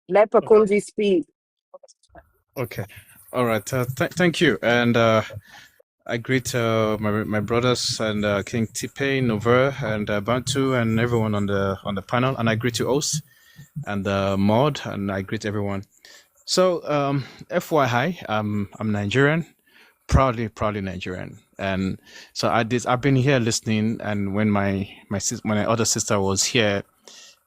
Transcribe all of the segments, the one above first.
Let Pakunji speak. Okay. All right. Thank you. And I greet my brothers and King Tipe, Nover, and Bantu, and everyone on the panel. And I greet you host and Maud, and I greet everyone. So, FYI, I'm Nigerian, proudly Nigerian. And so I've been here listening. And when my other sister was here,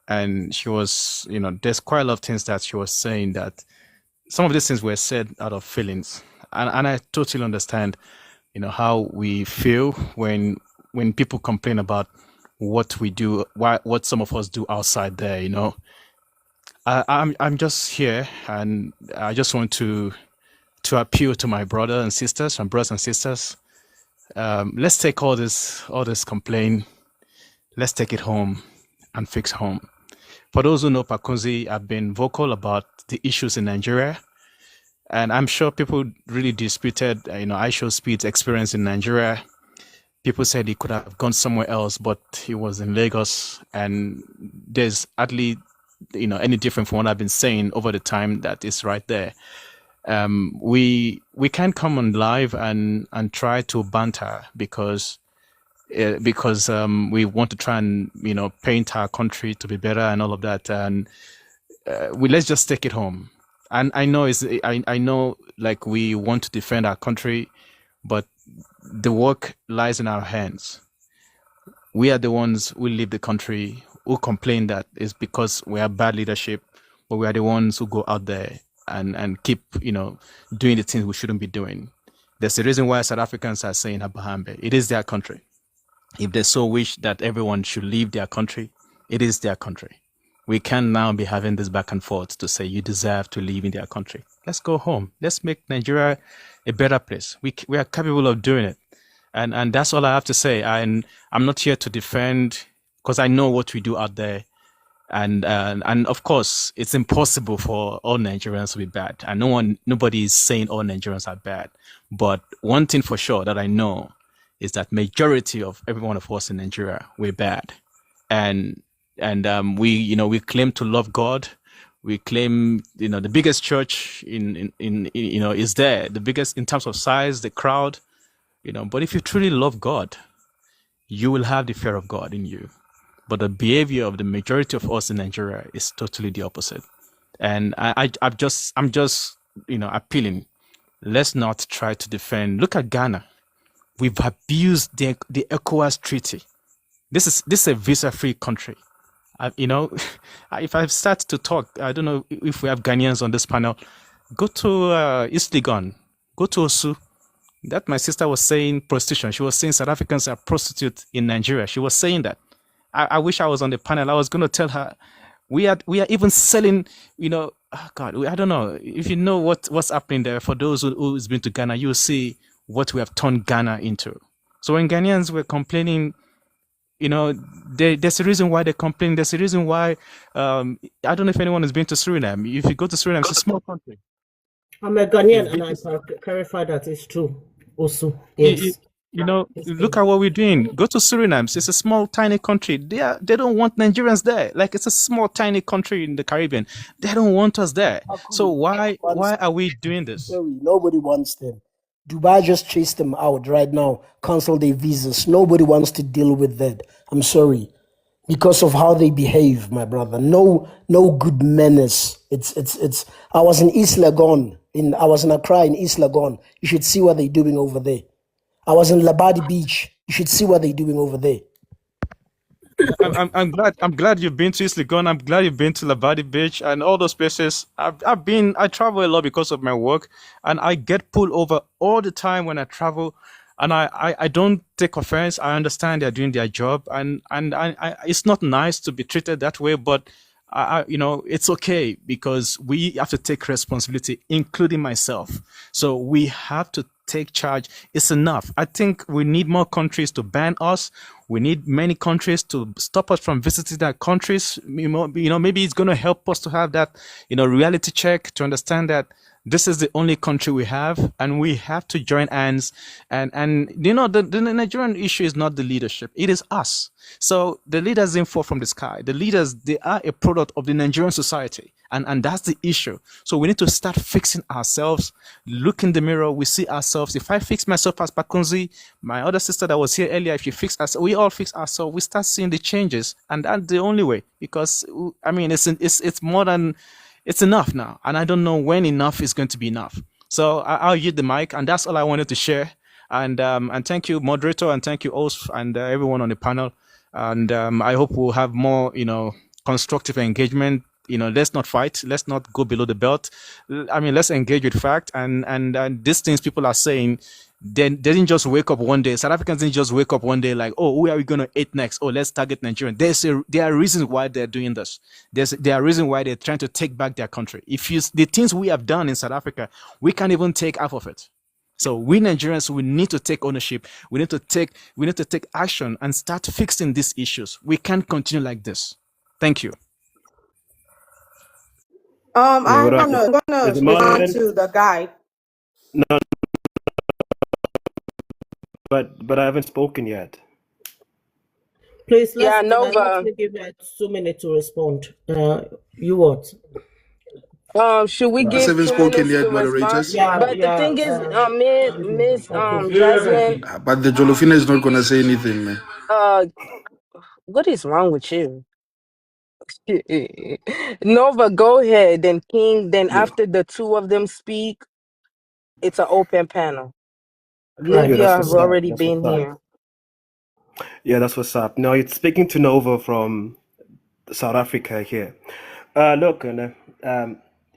and she was, there's quite a lot of things that she was saying that some of these things were said out of feelings, and I totally understand, how we feel when people complain about what we do, what some of us do outside there. I'm just here, and I just want to appeal to my brothers and sisters. Let's take all this complaint, let's take it home and fix home. For those who know Pakunzi, I've been vocal about the issues in Nigeria. And I'm sure people really disputed, Aisho Speed's experience in Nigeria. People said he could have gone somewhere else, but he was in Lagos. And there's hardly, any different from what I've been saying over the time that is right there. We can't come on live and try to banter because we want to try and paint our country to be better and all of that. And let's just take it home. And I know I know, like, we want to defend our country, but the work lies in our hands. We are the ones who leave the country, who complain that it's because we have bad leadership, but we are the ones who go out there and keep doing the things we shouldn't be doing. There's a reason why South Africans are saying Abahambe. It is their country. If they so wish that everyone should leave their country, it is their country. We can now be having this back and forth to say you deserve to live in their country. Let's go home. Let's make Nigeria a better place. We are capable of doing it. And that's all I have to say. And I'm not here to defend, because I know what we do out there. And of course, it's impossible for all Nigerians to be bad. And nobody is saying all Nigerians are bad. But one thing for sure that I know is that majority of every one of us in Nigeria, we're bad. And we claim to love God. We claim, the biggest church in is there, the biggest in terms of size, the crowd, but if you truly love God, you will have the fear of God in you. But the behavior of the majority of us in Nigeria is totally the opposite. And I'm just appealing. Let's not try to defend. Look at Ghana. We've abused the ECOWAS treaty. This is a visa-free country. If I start to talk, I don't know if we have Ghanaians on this panel. Go to East Legon, go to Osu. That my sister was saying prostitution. She was saying South Africans are prostitutes in Nigeria. She was saying that. I wish I was on the panel. I was going to tell her we are even selling. God, I don't know if you know what's happening there. For those who's been to Ghana, you'll see what we have turned Ghana into. So when Ghanaians were complaining, there's a reason why they complain. There's a reason why. I don't know if anyone has been to Suriname. If you go to Suriname, it's a small country. I'm a Ghanaian, and I clarify that it's true. Also, yes. Look at what we're doing. Go to Suriname. It's a small, tiny country. They don't want Nigerians there. Like, it's a small, tiny country in the Caribbean. They don't want us there. So why are we doing this? Sorry, nobody wants them. Dubai just chased them out right now, cancel their visas. Nobody wants to deal with that. I'm sorry. Because of how they behave, my brother. No good manners. It's I was in East Legon. I was in Accra in East Legon. You should see what they're doing over there. I was in Labadi Beach. You should see what they're doing over there. I'm glad you've been to East Legon. I'm glad you've been to Labadi Beach and all those places. I travel a lot because of my work, and I get pulled over all the time when I travel. And I don't take offense. I understand they're doing their job, and it's not nice to be treated that way. But it's okay, because we have to take responsibility, including myself. So we have to take charge. It's enough. I think we need more countries to ban us. We need many countries to stop us from visiting their countries. Maybe it's going to help us to have that, reality check, to understand that this is the only country we have, and we have to join hands. And the Nigerian issue is not the leadership; it is us. So the leaders didn't fall from the sky. The leaders, they are a product of the Nigerian society, And that's the issue. So we need to start fixing ourselves. Look in the mirror, we see ourselves. If I fix myself as Bakunzi, my other sister that was here earlier, if you fix us, we all fix ourselves, we start seeing the changes. And that's the only way. Because I mean, it's more than it's enough now. And I don't know when enough is going to be enough. So I'll use the mic, and that's all I wanted to share. And thank you, moderator, and thank you, host, and everyone on the panel. And I hope we'll have more, constructive engagement. Let's not fight. Let's not go below the belt. I mean, let's engage with fact. And these things people are saying, they didn't just wake up one day. South Africans didn't just wake up one day like, oh, who are we going to hit next? Oh, let's target Nigerian. There are reasons why they're doing this. There are reasons why they're trying to take back their country. The things we have done in South Africa, we can't even take half of it. So we Nigerians, we need to take ownership. We need to take action and start fixing these issues. We can't continue like this. Thank you. I'm what up? gonna Is it respond moderated? to the guy. No, but I haven't spoken yet. Please, Yeah, let Nova. me give her 2 minutes to respond. You what? Should we I give haven't 2 spoken minutes to yet, respond? moderators. But the thing is, Miss Jasmine, But the Jolofina is not gonna say anything, man. what is wrong with you? Nova, go ahead. Then King. Then Yeah. after the two of them speak, it's an open panel. Right. Livia That's have what's up. already That's been what's up. here. Yeah, that's what's up. No, it's speaking to Nova from South Africa here. Look,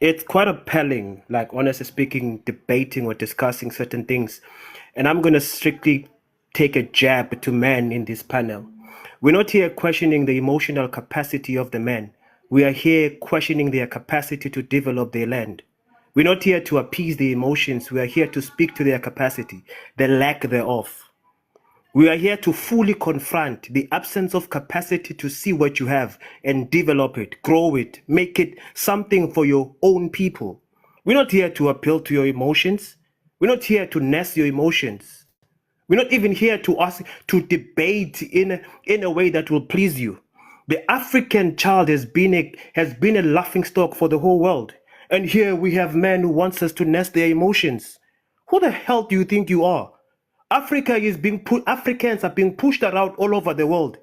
it's quite appalling, like honestly speaking, debating or discussing certain things. And I'm going to strictly take a jab to men in this panel. We're not here questioning the emotional capacity of the men. We are here questioning their capacity to develop their land. We're not here to appease the emotions. We are here to speak to their capacity, the lack thereof. We are here to fully confront the absence of capacity to see what you have and develop it, grow it, make it something for your own people. We're not here to appeal to your emotions. We're not here to nurse your emotions. We're not even here to ask to debate in a way that will please you. The African child has been a laughing stock for the whole world. And here we have men who wants us to nurse their emotions. Who the hell do you think you are? Africans are being pushed around all over the world.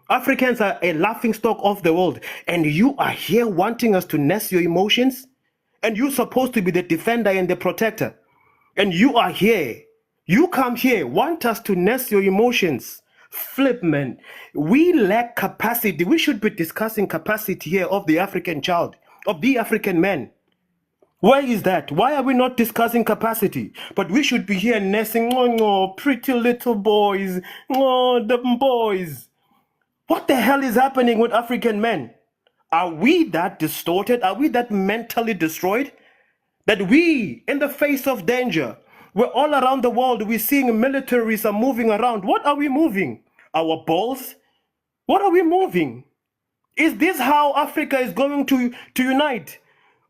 Africans are a laughing stock of the world. And you are here wanting us to nurse your emotions? And you're supposed to be the defender and the protector. And you are here. You come here, want us to nurse your emotions. Flip, man. We lack capacity. We should be discussing capacity here of the African child, of the African man. Why is that? Why are we not discussing capacity? But we should be here nursing, oh, pretty little boys, oh, the boys. What the hell is happening with African men? Are we that distorted? Are we that mentally destroyed? That we, in the face of danger, we're all around the world, we're seeing militaries are moving around. What are we moving? Our balls? What are we moving? Is this how Africa is going to unite?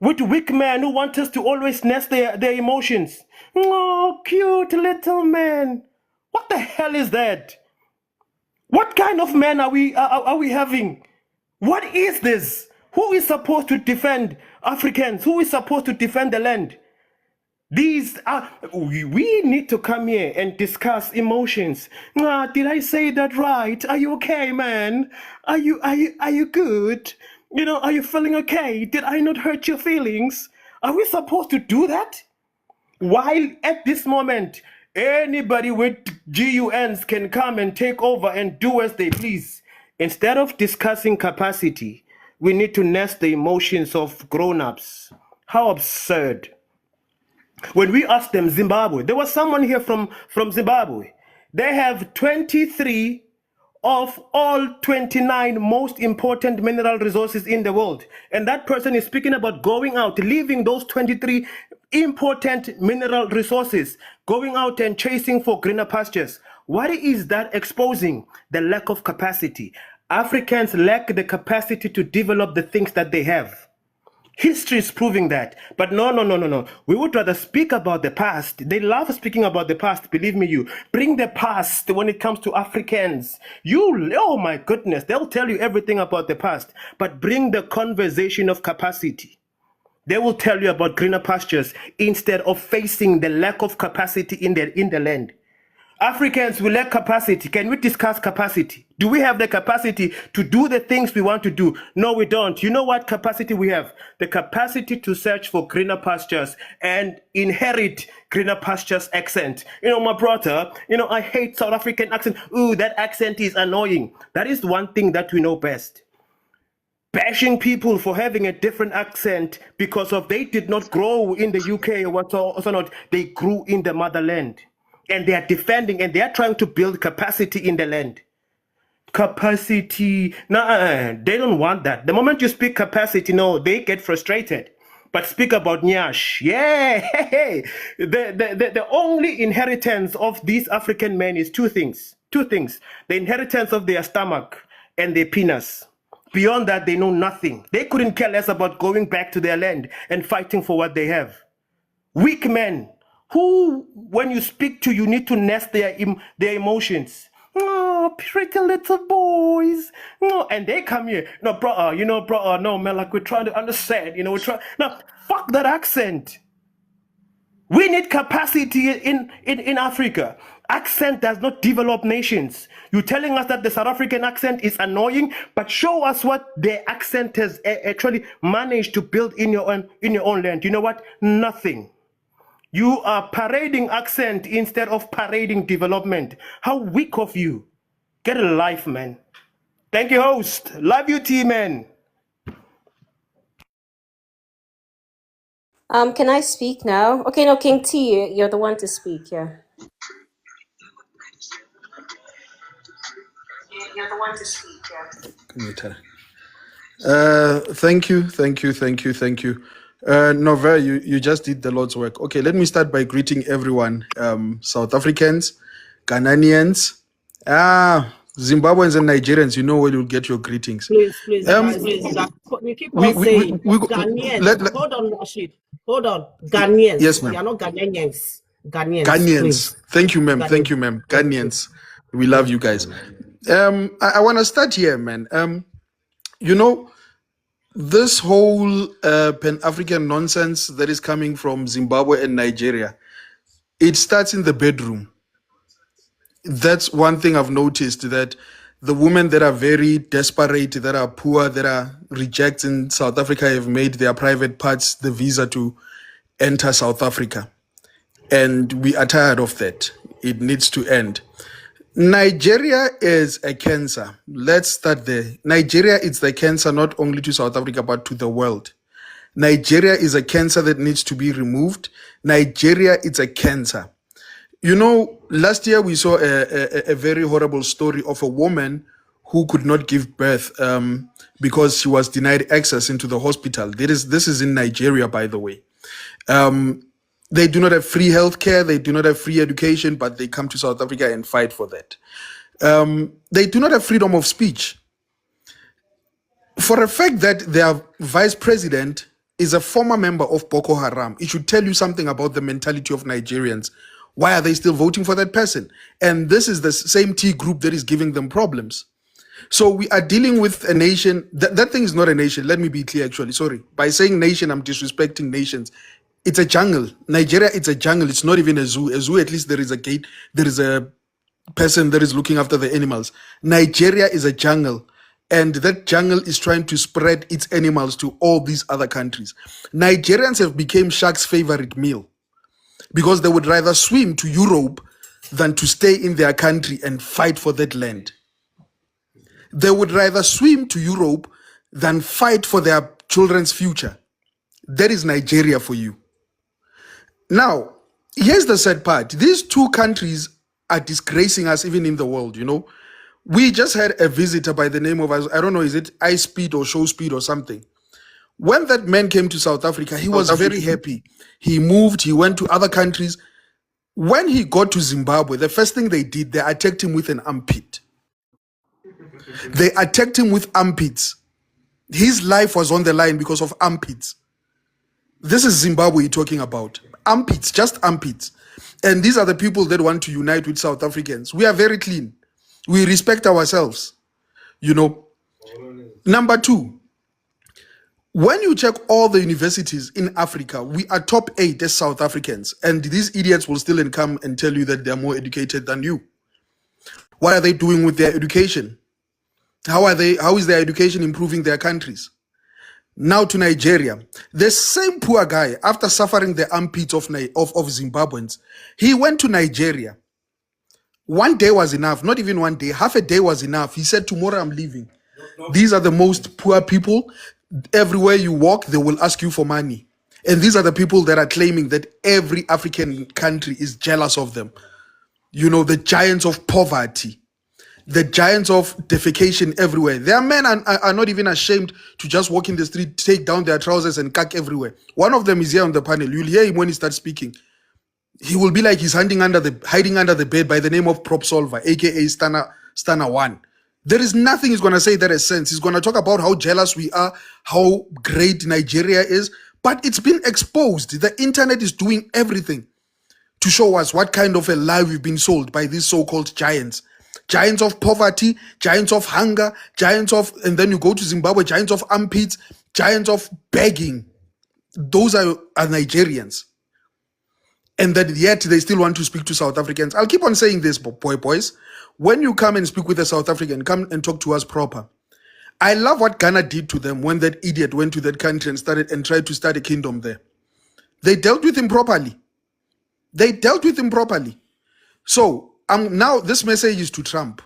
With weak men who want us to always nest their emotions. Oh, cute little man. What the hell is that? What kind of men are we having? What is this? Who is supposed to defend Africans? Who is supposed to defend the land? These are, we need to come here and discuss emotions. Did I say that right? Are you okay, man? Are you good? Are you feeling okay? Did I not hurt your feelings? Are we supposed to do that? While at this moment, anybody with GUNs can come and take over and do as they please. Instead of discussing capacity, we need to nest the emotions of grown-ups. How absurd. When we asked them Zimbabwe, there was someone here from Zimbabwe. They have 23 of all 29 most important mineral resources in the world. And that person is speaking about going out, leaving those 23 important mineral resources, going out and chasing for greener pastures. What is that exposing? The lack of capacity. Africans lack the capacity to develop the things that they have. History is proving that. But no. We would rather speak about the past. They love speaking about the past. Believe me, you. Bring the past when it comes to Africans. Oh my goodness. They'll tell you everything about the past. But bring the conversation of capacity. They will tell you about greener pastures instead of facing the lack of capacity in the land. Africans, we lack capacity. Can we discuss capacity? Do we have the capacity to do the things we want to do? No, we don't. You know what capacity we have? The capacity to search for greener pastures and inherit greener pastures accent. You know, my brother, I hate South African accent. Ooh, that accent is annoying. That is one thing that we know best. Bashing people for having a different accent because of they did not grow in the UK or whatnot. They grew in the motherland. And they are defending and they are trying to build capacity in the land. Capacity. No, they don't want that. The moment you speak capacity, no, they get frustrated. But speak about Nyash. Yeah. The only inheritance of these African men is two things. The inheritance of their stomach and their penis. Beyond that, they know nothing. They couldn't care less about going back to their land and fighting for what they have. Weak men who, when you speak to, you need to nest their emotions. Oh, pretty little boys. No, and they come here. No, bro, no, man, like we're trying to understand. We're trying. No, fuck that accent. We need capacity in Africa. Accent does not develop nations. You're telling us that the South African accent is annoying, but show us what the accent has actually managed to build in your own land. You know what? Nothing. You are parading accent instead of parading development. How weak of you. Get a life, man. Thank you, host. Love you, T-man. Can I speak now? Okay, no, King T, you're the one to speak, yeah. You're the one to speak, yeah. Thank you. Nova, you just did the Lord's work. Okay, let me start by greeting everyone. South Africans, Ghanaians, Zimbabweans and Nigerians, you know where you'll get your greetings. Please, guys, we keep on saying Ghanaians. Hold on, Rashid. Hold on. Ghanaians. Yes, ma'am. We are not Ghanaians. Ghanaians. Ghanaians. Thank you, ma'am. Ghanaians. We love you guys. I want to start here, man. This whole Pan-African nonsense that is coming from Zimbabwe and Nigeria, it starts in the bedroom. That's one thing I've noticed, that the women that are very desperate, that are poor, that are rejecting South Africa have made their private parts the visa to enter South Africa. And we are tired of that. It needs to end. Nigeria is a cancer. Let's start there. Nigeria is the cancer not only to South Africa, but to the world. Nigeria is a cancer that needs to be removed. Nigeria is a cancer. Last year we saw a very horrible story of a woman who could not give birth because she was denied access into the hospital. This is in Nigeria, by the way. They do not have free healthcare. They do not have free education, but they come to South Africa and fight for that. They do not have freedom of speech. For a fact that their vice president is a former member of Boko Haram, it should tell you something about the mentality of Nigerians. Why are they still voting for that person? And this is the same T group that is giving them problems. So we are dealing with a nation. That thing is not a nation. Let me be clear, actually. Sorry. By saying nation, I'm disrespecting nations. It's a jungle. Nigeria, it's a jungle. It's not even a zoo. A zoo, at least there is a gate. There is a person that is looking after the animals. Nigeria is a jungle. And that jungle is trying to spread its animals to all these other countries. Nigerians have become sharks' favorite meal because they would rather swim to Europe than to stay in their country and fight for that land. They would rather swim to Europe than fight for their children's future. That is Nigeria for you. Now, here's the sad part. These two countries are disgracing us even in the world, We just had a visitor by the name of, I don't know, is it Ice Speed or Show Speed or something? When that man came to South Africa, he was very happy. He moved, he went to other countries. When he got to Zimbabwe, the first thing they did, they attacked him with an armpit. They attacked him with armpits. His life was on the line because of armpits. This is Zimbabwe you're talking about. Armpits, just armpits. And these are the people that want to unite with South Africans. We are very clean. We respect ourselves. Number two, When you check all the universities in Africa, we are top 8 as South Africans. And these idiots will still come and tell you that they're more educated than you. What are they doing with their education? How is their education improving their countries? Now to Nigeria. The same poor guy, after suffering the armpits of Zimbabweans, he went to Nigeria. One day was enough, not even one day, half a day was enough. He said, tomorrow I'm leaving. These are the most poor people. Everywhere you walk, they will ask you for money. And these are the people that are claiming that every African country is jealous of them. You know, the giants of poverty, the giants of defecation everywhere. Their men are not even ashamed to just walk in the street, take down their trousers and cack everywhere. One of them is here on the panel. You'll hear him when he starts speaking. He will be like he's hiding under the bed by the name of Prop Solver, aka Stana One. There is nothing he's going to say that has sense. He's going to talk about how jealous we are, how great Nigeria is, but it's been exposed. The internet is doing everything to show us what kind of a lie we've been sold by these so-called giants. Giants of poverty, giants of hunger, and then you go to Zimbabwe, giants of armpits, giants of begging. Those are Nigerians. And that yet they still want to speak to South Africans. I'll keep on saying this, boys. When you come and speak with a South African, come and talk to us proper. I love what Ghana did to them when that idiot went to that country and tried to start a kingdom there. They dealt with him properly. So now this message is to Trump.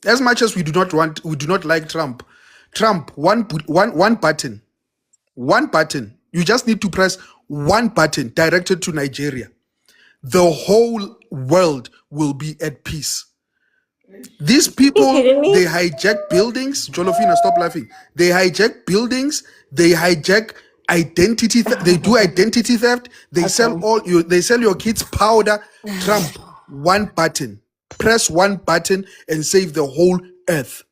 As much as we do not like Trump, one button. You just need to press one button directed to Nigeria. The whole world will be at peace. These people, they hijack buildings. Jolofina, stop laughing. They hijack buildings. They hijack identity. They do identity theft. They sell your kids powder. Trump, one button. Press one button and save the whole earth.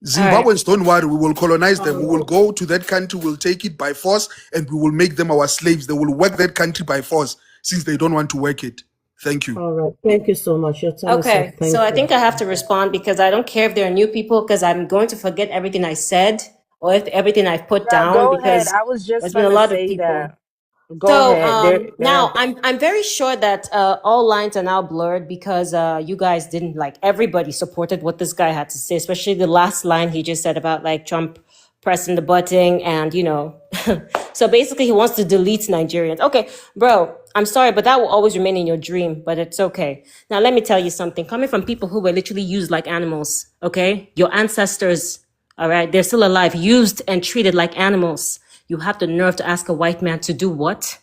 Zimbabweans, don't worry. We will colonize them. We will go to that country. We'll take it by force and we will make them our slaves. They will work that country by force since they don't want to work it. Thank you. All right. Thank you so much. Your time Okay, is up. so I think I have to respond because I don't care if there are new people because I'm going to forget everything I said or if everything I've put down Go ahead. because I was just there's been a gonna lot of say people. that. Go So ahead. now I'm very sure that all lines are now blurred because you guys didn't like everybody supported what this guy had to say, especially the last line he just said about like Trump pressing the button and so basically he wants to delete Nigerians. Okay, bro, I'm sorry, but that will always remain in your dream, but it's okay. Now let me tell you something. Coming from people who were literally used like animals, okay? Your ancestors, all right, they're still alive, used and treated like animals. You have the nerve to ask a white man to do what?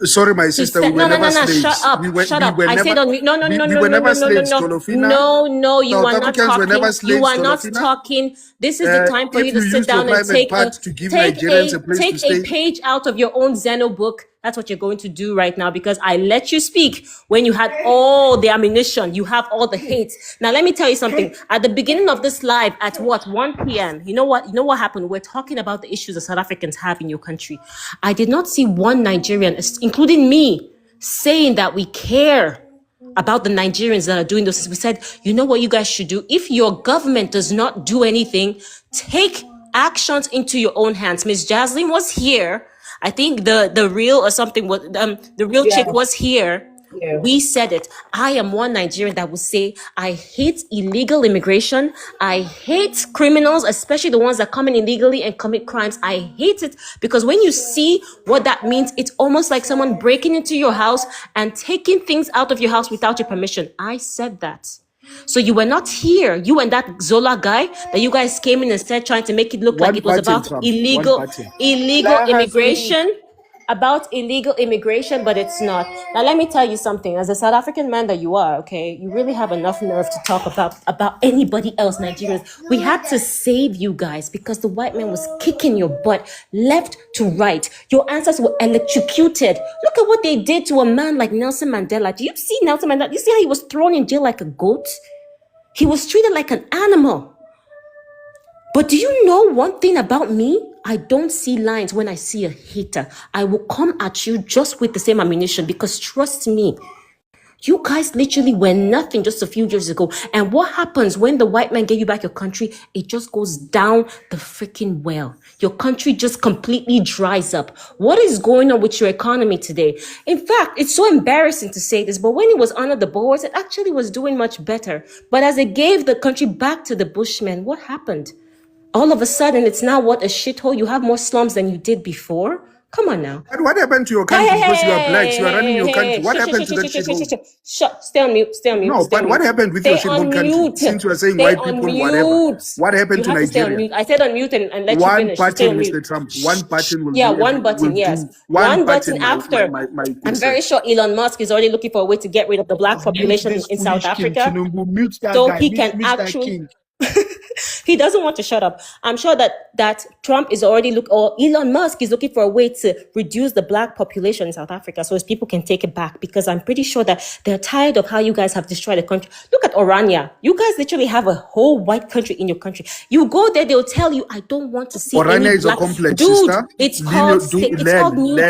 Sorry, my sister, we were never slaves. Shut up. I said on no, we were never slaves, Jolofina. No, you South are not Africans were never talking. slaves, You are not Jolofina. talking. This is the time for If you to you sit use your down and private take part to give Nigerians a place to stay. page out of your own Zeno book. That's what you're going to do right now because I let you speak when you had all the ammunition. You have all the hate. Now, let me tell you something. At the beginning of this live at 1 p.m., you know what happened? We're talking about the issues that South Africans have in your country. I did not see one Nigerian, including me, saying that we care about the Nigerians that are doing this. We said, you know what you guys should do? If your government does not do anything, take actions into your own hands. Miss Jaslyn was here. I think the real or something was the real chick was here. Yeah. We said it. I am one Nigerian that would say I hate illegal immigration. I hate criminals, especially the ones that come in illegally and commit crimes. I hate it because when you see what that means, it's almost like someone breaking into your house and taking things out of your house without your permission. I said that. So you were not here. You and that Zola guy that you guys came in and said, trying to make it look like it was about illegal immigration. About illegal immigration, but it's not. Now, let me tell you something. As a South African man that you are, okay, you really have enough nerve to talk about anybody else, Nigerians. We had to save you guys because the white man was kicking your butt left to right. Your ancestors were electrocuted. Look at what they did to a man like Nelson Mandela. Do you see Nelson Mandela? Do you see how he was thrown in jail like a goat? He was treated like an animal. But do you know one thing about me? I don't see lines when I see a hater. I will come at you just with the same ammunition because trust me, You guys literally were nothing just a few years ago. And what happens when the white man gave you back your country? It just goes down the freaking well. Your country just completely dries up. What is going on with your economy today? In fact, it's so embarrassing to say this, but when it was under the Boers, it actually was doing much better. But as it gave the country back to the Bushmen, what happened? All of a sudden, it's now what, a shithole? You have more slums than you did before? Come on now. And what happened to your country because you are blacks? You are running your country. What happened to that shithole? Shut. Stay on mute. Stay on mute. No, but what happened with your shithole country? Since you are saying white people, whatever. What happened to Nigeria? I said on mute and let one you finish. button, Mr. Trump. One button will yeah, do one button, yes. One button after. I'm very sure Elon Musk is already looking for a way to get rid of the black population in South Africa. So he can actually... He doesn't want to shut up. I'm sure that Trump is already or Elon Musk is looking for a way to reduce the black population in South Africa so his people can take it back, because I'm pretty sure that they're tired of how you guys have destroyed the country. Look at Orania. You guys literally have a whole white country in your country. You go there, they'll tell you, I don't want to see Orania any is black... a complex, Dude, sister. it's called mute.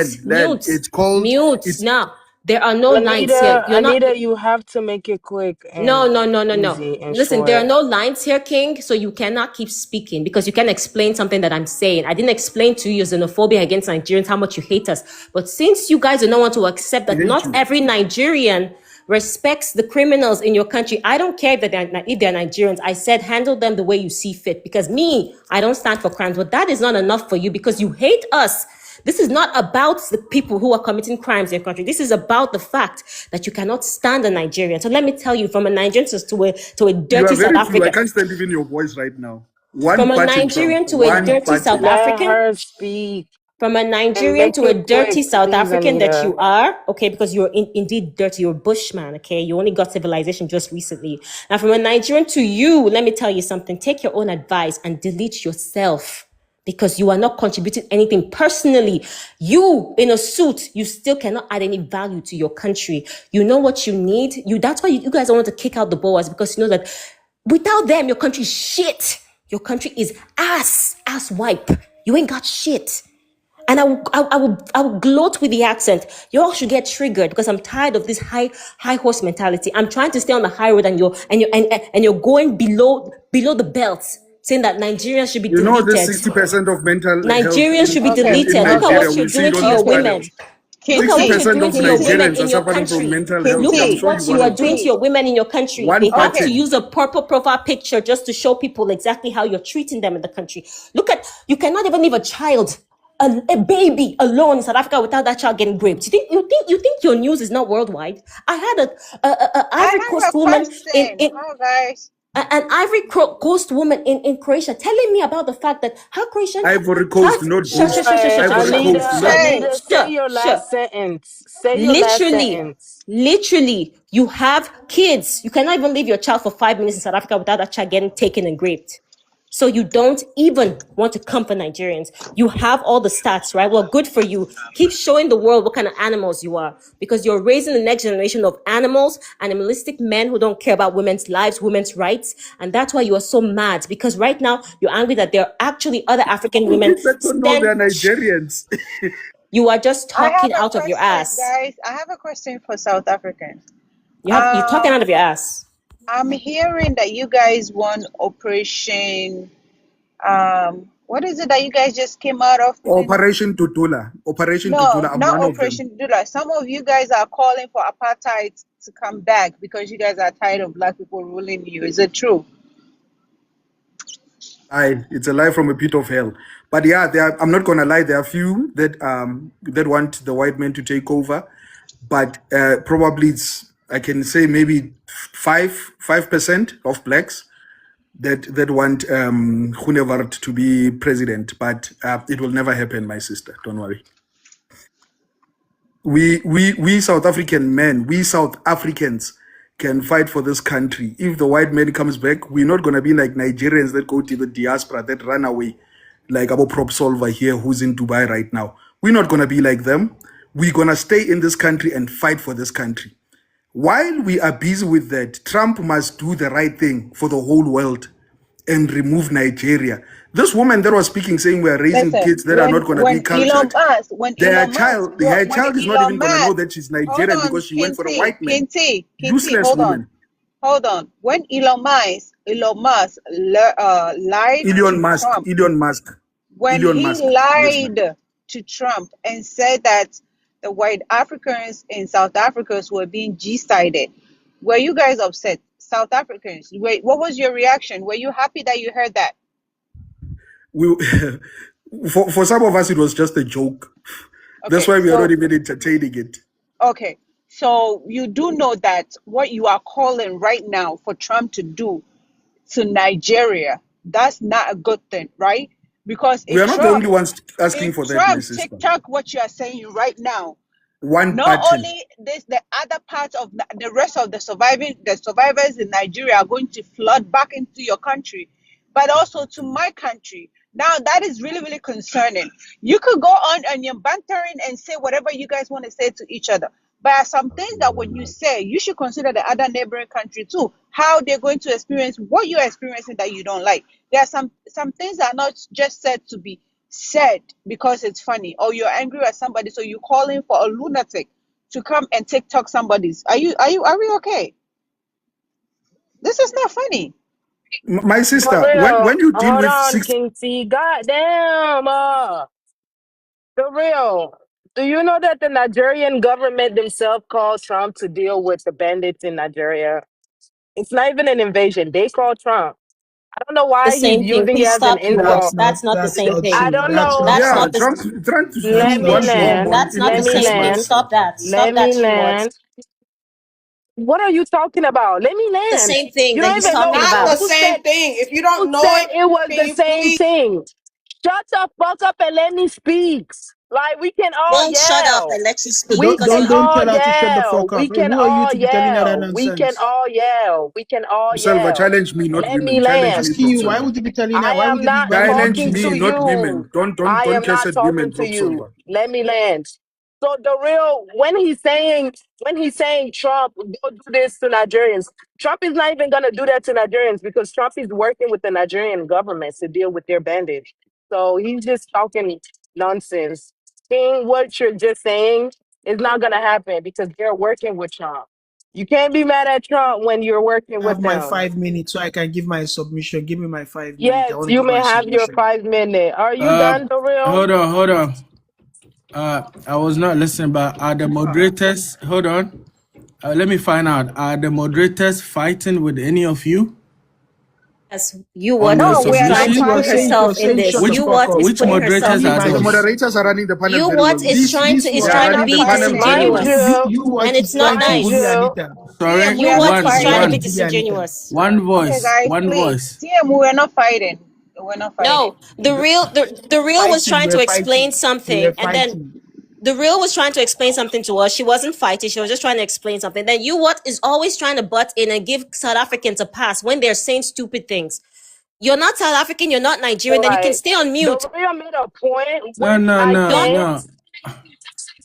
It's called... Mute. Now, there are no lines here. Anita, you have to make it quick. And no. easy and Listen, short. there are no lines here, King, so you cannot keep speaking because you can explain something that I'm saying. I didn't explain to you your xenophobia against Nigerians, how much you hate us. But since you guys do not want to accept that not every Nigerian respects the criminals in your country, I don't care if they're Nigerians. I said handle them the way you see fit, because I don't stand for crimes. But that is not enough for you because you hate us. This is not about the people who are committing crimes in your country. This is about the fact that you cannot stand a Nigerian. So let me tell you, from a Nigerian to a dirty South African. I can't stand even your voice right now. From a Nigerian to a dirty South African. Let her speak. From a Nigerian to a dirty South African that you are, okay, because you're indeed dirty, you're a bushman, okay? You only got civilization just recently. Now, from a Nigerian to you, let me tell you something. Take your own advice and delete yourself, because you are not contributing anything personally. You, in a suit, you still cannot add any value to your country. You know what you need? That's why you guys don't want to kick out the Boers, because you know that without them, your country is shit. Your country is ass wipe. You ain't got shit. And I will gloat with the accent. You all should get triggered because I'm tired of this high horse mentality. I'm trying to stay on the high road and you're going below the belt, saying that Nigerians should be deleted. You know, this 60% of mental Nigerians should be deleted. Look at what you're doing to your women. Look at what you're doing to your women in your country. Look at what you are doing to your women in your country. They have to use a purple profile picture just to show people exactly how you're treating them in the country. You cannot even leave a child, a baby alone in South Africa without that child getting raped. You think your news is not worldwide? I had a Ivory Coast woman an Ivory Coast woman in Croatia telling me about the fact that how Croatian Ivory Coast, not Anita, say your last sentence. Say your last sentence. Literally, you have kids. You cannot even leave your child for 5 minutes in South Africa without that child getting taken and raped. So you don't even want to come for Nigerians. You have all the stats, right? Well, good for you. Keep showing the world what kind of animals you are, because you're raising the next generation of animalistic men who don't care about women's lives, women's rights. And that's why you are so mad, because right now you're angry that there are actually other African women. They're Nigerians. You are just talking out of your ass. Guys, I have a question for South Africans. You're talking out of your ass. I'm hearing that you guys won Operation, what is it that you guys just came out of? Operation Tutula. No, not Operation Tutula. Some of you guys are calling for apartheid to come back because you guys are tired of black people ruling you. Is it true? It's a lie from a pit of hell. But yeah, I'm not going to lie. There are few that want the white men to take over. But probably I can say maybe 5% of blacks that want Hunevart to be president, but it will never happen, my sister. Don't worry. We South African men, we South Africans can fight for this country. If the white man comes back, we're not gonna be like Nigerians that go to the diaspora, that run away, like our prop solver here who's in Dubai right now. We're not gonna be like them. We're gonna stay in this country and fight for this country. While we are busy with that, Trump must do the right thing for the whole world. and remove Nigeria. This woman that was speaking, saying we are raising Listen, kids that are not going to be cultured. Her child is not even going to know that she's hold Nigerian on, because she went for a white man. Kinti, Useless woman. hold on. When Elon Musk lied Elon to Musk. Trump, Elon Musk. when Elon he Musk. Yes, ma'am. lied to Trump and said that the white Africans in South Africa were being G-sided, were you guys upset? South Africans, wait, what was your reaction? Were you happy that you heard that? We, for some of us, it was just a joke. That's Okay, why we are so not even entertaining it. okay, so you do know that what you are calling right now for Trump to do to Nigeria, that's not a good thing, right? Because We are not the only ones asking if for that, my Trump sister. TikTok what you are saying right now, One not button. only this, the other parts of the rest of the survivors in Nigeria are going to flood back into your country, but also to my country. Now that is really, really concerning. You could go on and you're bantering and say whatever you guys want to say to each other. But some things that when you say, you should consider the other neighboring country too, how they're going to experience what you're experiencing that you don't like. There are some things that are not just said to be said because it's funny or you're angry at somebody, so you're calling for a lunatic to come and TikTok somebody's. Are we okay? This is not funny. My For sister, real. when you deal Hold with on, six, King T. Goddamn. For real. Do you know that the Nigerian government themselves called Trump to deal with the bandits in Nigeria? It's not even an invasion. They called Trump. I don't know The why he's same thing. using it Please as an stop, you all. insult. That's not the That's same not I thing. true. don't That's know. not That's yeah, not true. the Trump trying to Let use me one bomb land. on that's not the Let me same thing. Hiroshima. land. Stop that. Let Stop that, me you all. land. What are you talking about? Let me The land. same thing You that don't he's It's even know talking not the about. same thing. If you don't who know said it, it was can the you same please? thing. Shut the fuck up and let me speak. Like we can all Don't shut up yell. and let you speak We Don't because can don't you don't all tell her to shut the yell. fuck We up. can Who are you all to be telling her that yell. We can nonsense? all yell. We can all Selva, yell. challenge me, not Let me women. Challenge land. me, Asking Prof. you, why Selva. would you be telling her? I Why am would you be not blaming Challenge talking King to me, T? not you. women. Don't I don't am curse not at women, talking to Prof. you. Selva. Let me land. So the real when he's saying Trump go do this to Nigerians, Trump is not even gonna do that to Nigerians because Trump is working with the Nigerian government to deal with their bandage. So he's just talking nonsense. Saying what you're just saying is not gonna happen because they're working with Trump. You can't be mad at Trump when you're working I have with my them. 5 minutes so I can give my submission. Give me my 5 minutes. I Yes, want to you give may my have your submission. 5 minutes. Are you done, Doril? Hold on. I was not listening, but are the moderators? Hold on. Let me find out. Are the moderators fighting with any of you Yes, you on what your No, is we are trying not She to submission? put was saying fighting. she herself was in saying this. shut the Which You fuck what up. is which putting herself moderators in are The those? this. moderators are running the panel You very well. what is trying This to is They are trying one, to running the be panel very well. Mind disingenuous, you, and what is it's not trying to mind bully nice. you, Anita. TM, Sorry, we You are not what is She's trying to trying be to fighting. bully Anita. disingenuous. one Okay, voice, guys, one please. voice. TM, we are not fighting. We're not fighting. No, the real was Fighting, trying we're to explain fighting. something, We're and then fighting. the real was trying to explain something to us. She wasn't fighting; she was just trying to explain something. Then you what is always trying to butt in and give South Africans a pass when they're saying stupid things. You're not South African. You're not Nigerian. Then you can like stay on the mute. real made a point No, when no, I no, Don't. came. no,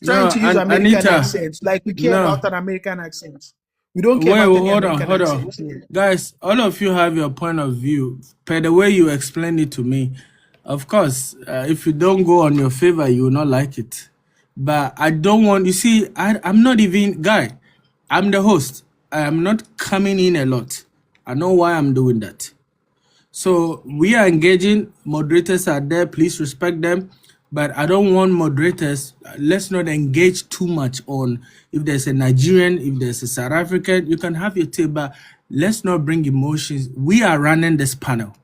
Trying no. to use And American Anita, accents. Like we care no. about an American accent. We don't care Wait, about any American hold on. accents here. Guys, all of you have your point of view. Per the way you explained it to me, of course, if you don't go on your favor, you will not like it. But I don't want, you see, I'm not even, guy, I'm the host. I am not coming in a lot. I know why I'm doing that. So we are engaging. Moderators are there. Please respect them. But I don't want moderators. Let's not engage too much on if there's a Nigerian, if there's a South African. You can have your take, but let's not bring emotions. We are running this panel.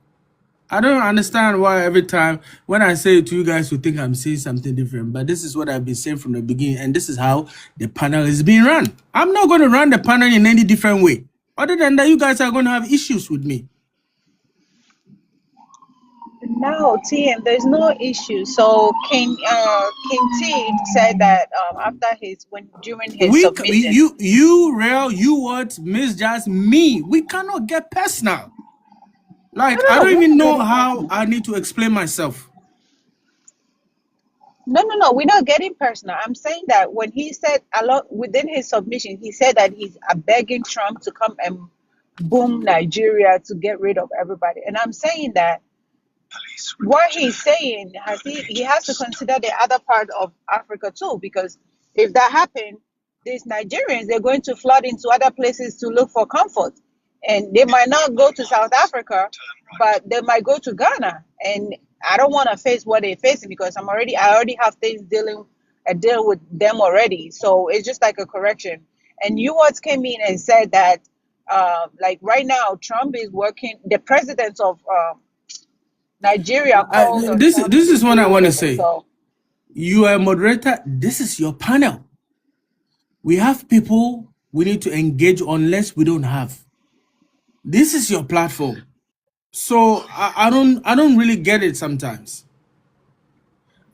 I don't understand why every time when I say it to you guys, you think I'm saying something different. But this is what I've been saying from the beginning, and this is how the panel is being run. I'm not going to run the panel in any different way. Other than that, you guys are going to have issues with me. No, TM, there's no issue. So King T said that after during his submission. You what misjudge me. We cannot get personal. No, Like, no, I no, don't we're even not know getting how personal. I need to explain myself. No, we're not getting personal. I'm saying that when he said a lot within his submission, he said that he's begging Trump to come and boom Nigeria to get rid of everybody. And I'm saying that what he's saying he has to consider the other part of Africa too, because if that happened, these Nigerians, they're going to flood into other places to look for comfort, and they might not go to South Africa, but they might go to Ghana. And I don't want to face what they're facing, because I already have things deal with them already. So it's just like a correction. And you once came in and said that like right now Trump is working, the president of Nigeria called on Trump to This is what I remove want to him. say. So You are a moderator. This is your panel. We have people we need to engage unless we don't have. This is your platform. So I don't really get it sometimes.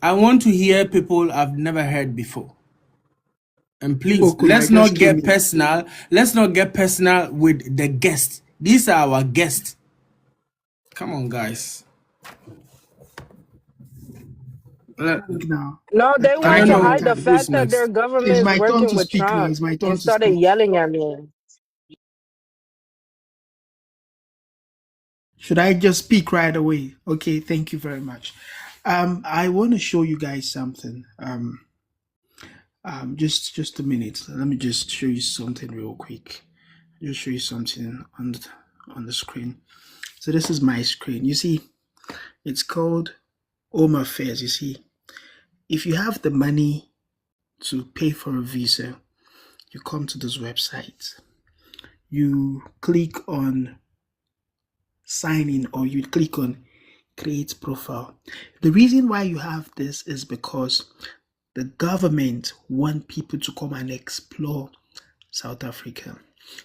I want to hear people I've never heard before. And please, Okuna, I let's just not came get in. personal. Let's not get personal with the guests. These are our guests. Come on, guys. Now, No, they I want don't to Kalechi, hide know the who's fact that their next. government it's is my turn working to with speak now. Trump It's my turn and to started speak. yelling at me. Should I just speak right away? Okay, thank you very much. I want to show you guys something. Just a minute. Let me just show you something real quick. Just show you something on the screen. So this is my screen. You see, it's called Home Affairs. You see, if you have the money to pay for a visa, you come to this website. You click on sign in, or you click on create profile. The reason why you have this is because the government want people to come and explore South Africa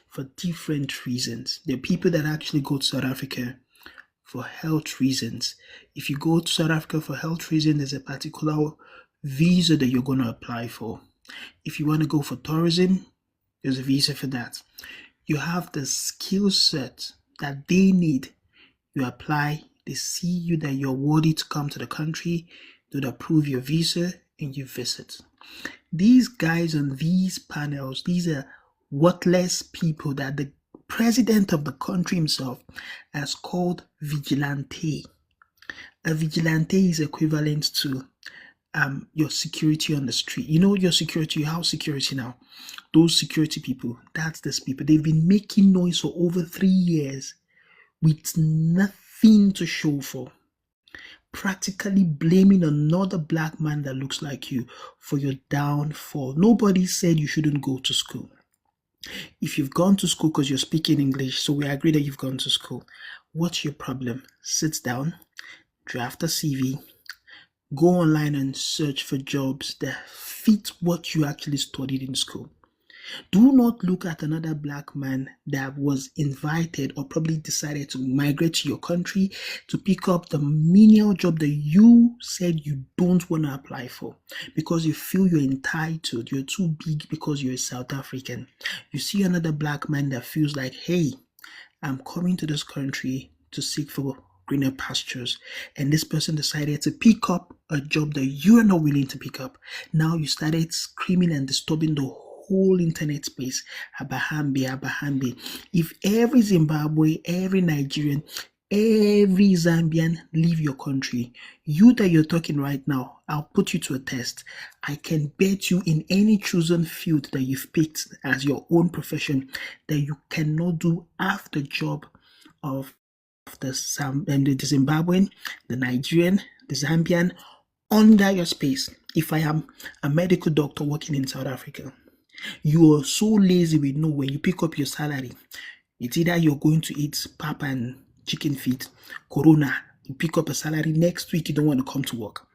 for different reasons. There are people that actually go to South Africa for health reasons. If you go to South Africa for health reasons, there's a particular visa that you're going to apply for. If you want to go for tourism, there's a visa for that. You have the skill set that they need. You apply, they see you that you're worthy to come to the country, they approve your visa, and you visit. These guys on these panels, these are worthless people that the president of the country himself has called vigilante. A vigilante is equivalent to your security on the street. You know your security, your house security now. Those security people, that's these people. They've been making noise for over 3 years with nothing to show for. Practically blaming another black man that looks like you for your downfall. Nobody said you shouldn't go to school. If you've gone to school because you're speaking English, so we agree that you've gone to school, what's your problem? Sit down, draft a CV, go online and search for jobs that fit what you actually studied in school. Do not look at another black man that was invited or probably decided to migrate to your country to pick up the menial job that you said you don't want to apply for because you feel you're entitled, you're too big because you're a South African. You see another black man that feels like, hey, I'm coming to this country to seek for greener pastures, and this person decided to pick up a job that you are not willing to pick up. Now you started screaming and disturbing the whole internet space. Abahambi, Abahambi. If every Zimbabwe, every Nigerian, every Zambian leave your country, you that you're talking right now, I'll put you to a test. I can bet you in any chosen field that you've picked as your own profession that you cannot do half the job of the Zimbabwean, the Nigerian, the Zambian under your space. If I am a medical doctor working in South Africa, you are so lazy with no when you pick up your salary. It's either you're going to eat pap and chicken feet, Corona, you pick up a salary next week, you don't want to come to work.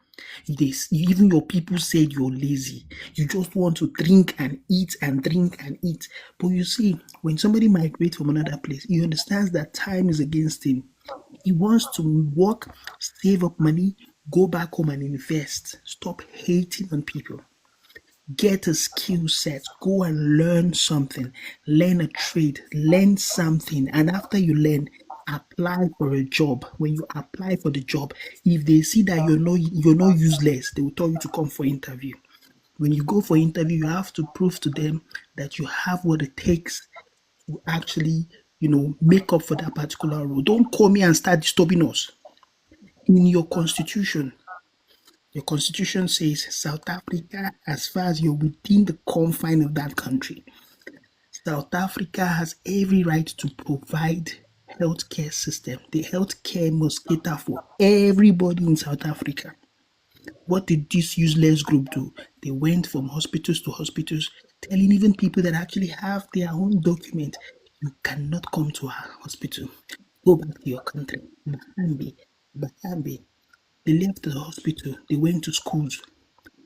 Even your people said you're lazy. You just want to drink and eat and drink and eat. But you see, when somebody migrates from another place, he understands that time is against him. He wants to work, save up money, go back home and invest. Stop hating on people. Get a skill set, go and learn something, learn a trade, learn something, and after you learn, apply for a job. When you apply for the job, if they see that you're not useless, they will tell you to come for interview. When you go for interview, you have to prove to them that you have what it takes to actually, make up for that particular role. Don't call me and start disturbing us. In your constitution says South Africa, as far as you're within the confine of that country, South Africa has every right to provide healthcare system. The healthcare must cater for everybody in South Africa. What did this useless group do? They went from hospitals to hospitals, telling even people that actually have their own document, you cannot come to our hospital. Go back to your country. Bahambi. They left the hospital. They went to schools.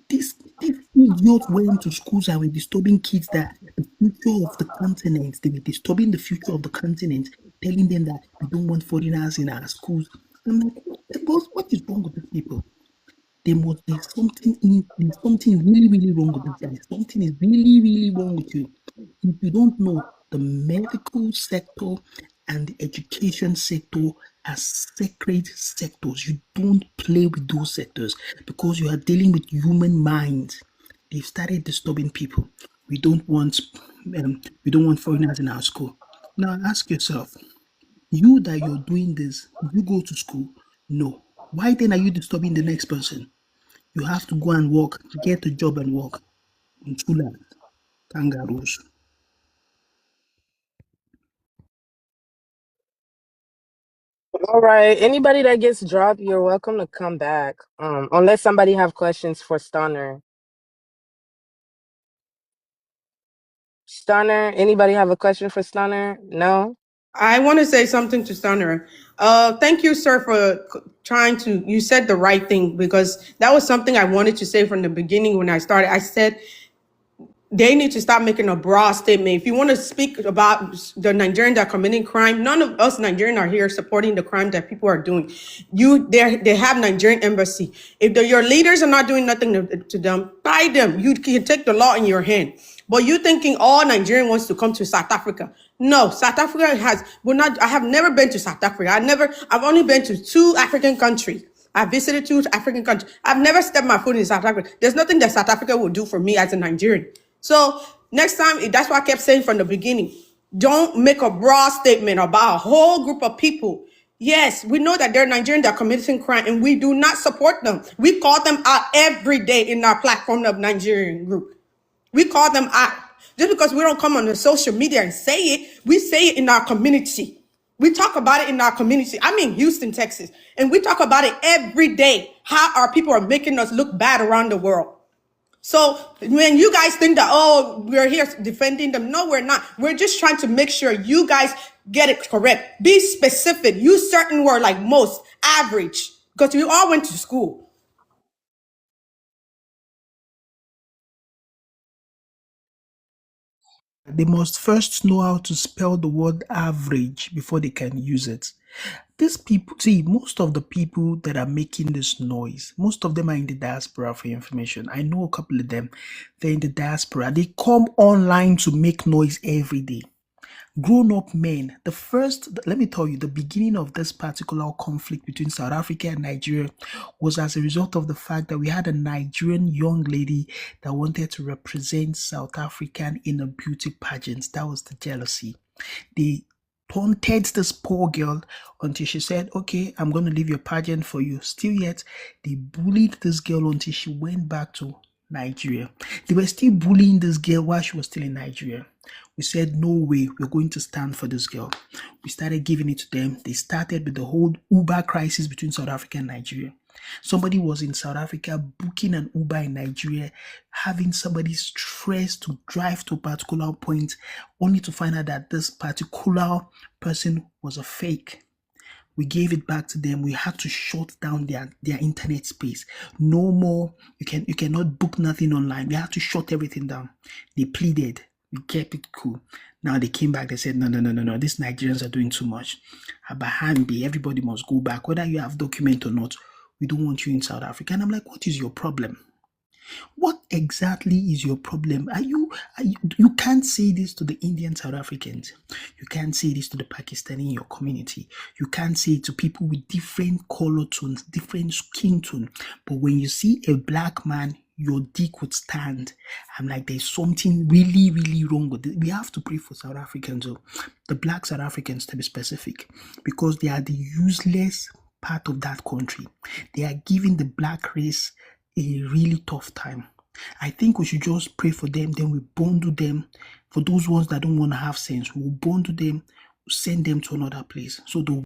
These idiots went to schools and were disturbing kids that the future of the continent, they were disturbing the future of the continent, telling them that we don't want foreigners in our schools. I'm like, what is wrong with these people? There's something really, really wrong with this guy. Something is really, really wrong with you. If you don't know, the medical sector and the education sector are sacred sectors. You don't play with those sectors because you are dealing with human minds. They've started disturbing people. We don't want foreigners in our school. Now ask yourself, you that you're doing this, you go to school? No. Why then are you disturbing the next person? You have to go and work, get a job and work. Ntula, kangaroos. All right. Anybody that gets dropped, you're welcome to come back. Unless somebody have questions for Stunner. Stunner, anybody have a question for Stunner? No? I want to say something to Stunner. Thank you, sir, for you said the right thing, because that was something I wanted to say from the beginning when I started. I said, they need to stop making a broad statement. If you want to speak about the Nigerians that are committing crime, none of us Nigerians are here supporting the crime that people are doing. They have Nigerian embassy. If your leaders are not doing nothing to them, fight them. You can take the law in your hand. But you thinking all Nigerian wants to come to South Africa? No, South Africa I have never been to South Africa. I've only been to 2 African countries. I visited 2 African countries. I've never stepped my foot in South Africa. There's nothing that South Africa will do for me as a Nigerian. So next time, that's what I kept saying from the beginning. Don't make a broad statement about a whole group of people. Yes, we know that they're Nigerians that are committing crime, and we do not support them. We call them out every day in our platform of Nigerian group. We call them out. Just because we don't come on the social media and say it, we say it in our community. We talk about it in our community. I'm in Houston, Texas, and we talk about it every day, how our people are making us look bad around the world. So when you guys think that, oh, we're here defending them, no, we're not. We're just trying to make sure you guys get it correct. Be specific. Use certain word like most, average, because we all went to school. They must first know how to spell the word average before they can use it. These people, see, most of the people that are making this noise, most of them are in the diaspora, for your information. I know a couple of them. They're in the diaspora. They come online to make noise every day. Grown-up men, let me tell you, the beginning of this particular conflict between South Africa and Nigeria was as a result of the fact that we had a Nigerian young lady that wanted to represent South African in a beauty pageant. That was the jealousy. They taunted this poor girl until she said, okay, I'm going to leave your pageant for you. Still yet, they bullied this girl until she went back to Nigeria. They were still bullying this girl while she was still in Nigeria. We said, no way, we're going to stand for this girl. We started giving it to them. They started with the whole Uber crisis between South Africa and Nigeria. Somebody was in South Africa booking an Uber in Nigeria, having somebody stressed to drive to a particular point, only to find out that this particular person was a fake. We gave it back to them. We had to shut down their internet space. No more. You cannot book nothing online. We had to shut everything down. They pleaded. We kept it cool. Now they came back. They said, no. These Nigerians are doing too much. Abahambi, everybody must go back. Whether you have document or not, we don't want you in South Africa. And I'm like, what is your problem? What exactly is your problem? You can't say this to the Indian South Africans. You can't say this to the Pakistani in your community. You can't say it to people with different color tones, different skin tone. But when you see a black man, your dick would stand. I'm like, there's something really, really wrong with it. We have to pray for South Africans, or the black South Africans to be specific, because they are the useless part of that country. They are giving the black race a really tough time. I think we should just pray for them, then we bundle them. For those ones that don't want to have sense, we'll bundle them, send them to another place. So the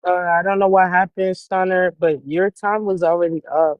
I don't know what happened, Stunner, but your time was already up.